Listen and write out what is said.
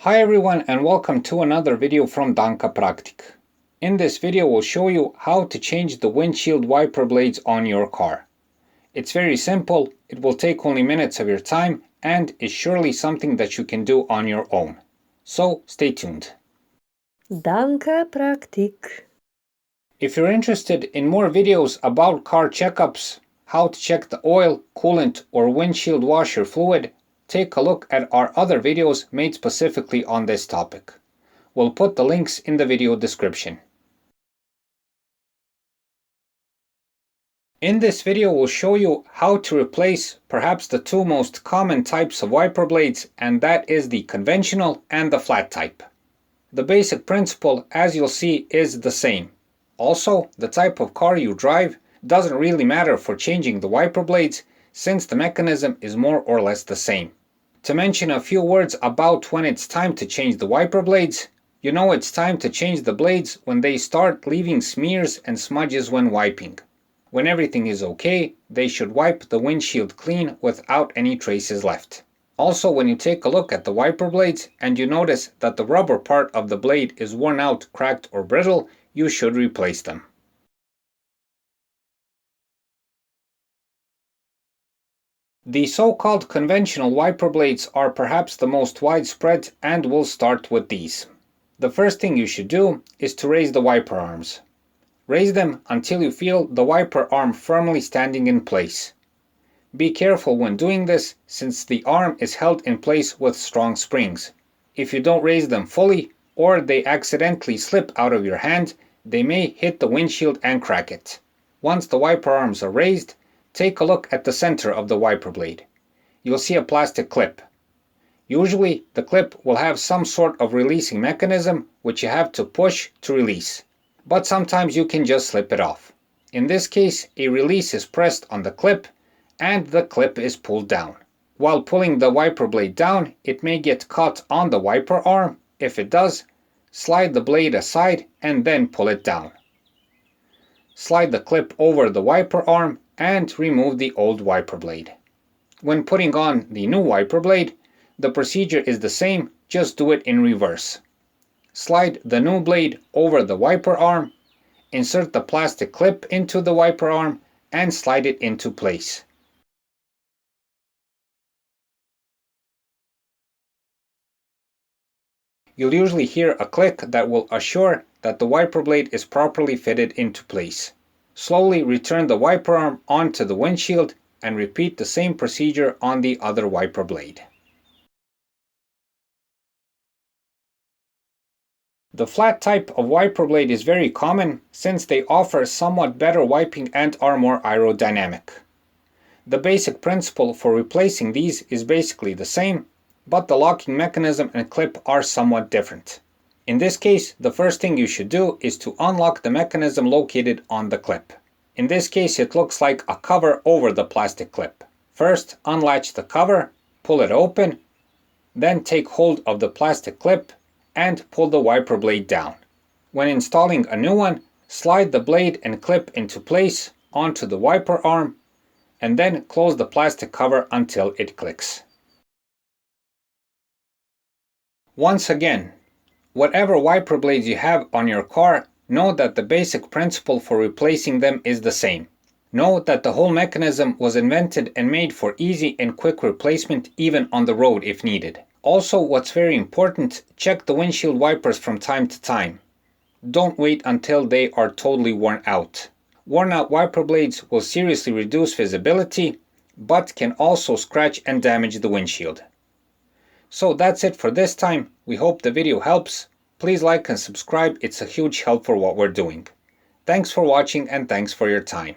Hi everyone and welcome to another video from Danka Praktik. In this video we'll show you how to change the windshield wiper blades on your car. It's very simple, it will take only minutes of your time and is surely something that you can do on your own. So stay tuned. Danka Praktik. If you're interested in more videos about car checkups, how to check the oil, coolant or windshield washer fluid, take a look at our other videos made specifically on this topic. We'll put the links in the video description. In this video we'll show you how to replace perhaps the two most common types of wiper blades, and that is the conventional and the flat type. The basic principle, as you'll see, is the same. Also, the type of car you drive doesn't really matter for changing the wiper blades, since the mechanism is more or less the same. To mention a few words about when it's time to change the wiper blades, you know it's time to change the blades when they start leaving smears and smudges when wiping. When everything is okay, they should wipe the windshield clean without any traces left. Also, when you take a look at the wiper blades and you notice that the rubber part of the blade is worn out, cracked or brittle, you should replace them. The so-called conventional wiper blades are perhaps the most widespread, and we'll start with these. The first thing you should do is to raise the wiper arms. Raise them until you feel the wiper arm firmly standing in place. Be careful when doing this, since the arm is held in place with strong springs. If you don't raise them fully, or they accidentally slip out of your hand, they may hit the windshield and crack it. Once the wiper arms are raised, take a look at the center of the wiper blade. You'll see a plastic clip. Usually, the clip will have some sort of releasing mechanism which you have to push to release. But sometimes you can just slip it off. In this case, a release is pressed on the clip and the clip is pulled down. While pulling the wiper blade down, it may get caught on the wiper arm. If it does, slide the blade aside and then pull it down. Slide the clip over the wiper arm and remove the old wiper blade. When putting on the new wiper blade, the procedure is the same, just do it in reverse. Slide the new blade over the wiper arm, insert the plastic clip into the wiper arm and slide it into place. You'll usually hear a click that will assure that the wiper blade is properly fitted into place. Slowly return the wiper arm onto the windshield and repeat the same procedure on the other wiper blade. The flat type of wiper blade is very common since they offer somewhat better wiping and are more aerodynamic. The basic principle for replacing these is basically the same, but the locking mechanism and clip are somewhat different. In this case, the first thing you should do is to unlock the mechanism located on the clip. In this case, it looks like a cover over the plastic clip. First, unlatch the cover, pull it open, then take hold of the plastic clip and pull the wiper blade down. When installing a new one, slide the blade and clip into place onto the wiper arm and then close the plastic cover until it clicks. Once again, whatever wiper blades you have on your car, know that the basic principle for replacing them is the same. Know that the whole mechanism was invented and made for easy and quick replacement, even on the road if needed. Also, what's very important, check the windshield wipers from time to time. Don't wait until they are totally worn out. Worn out wiper blades will seriously reduce visibility, but can also scratch and damage the windshield. So that's it for this time. We hope the video helps. Please like and subscribe, it's a huge help for what we're doing. Thanks for watching and thanks for your time.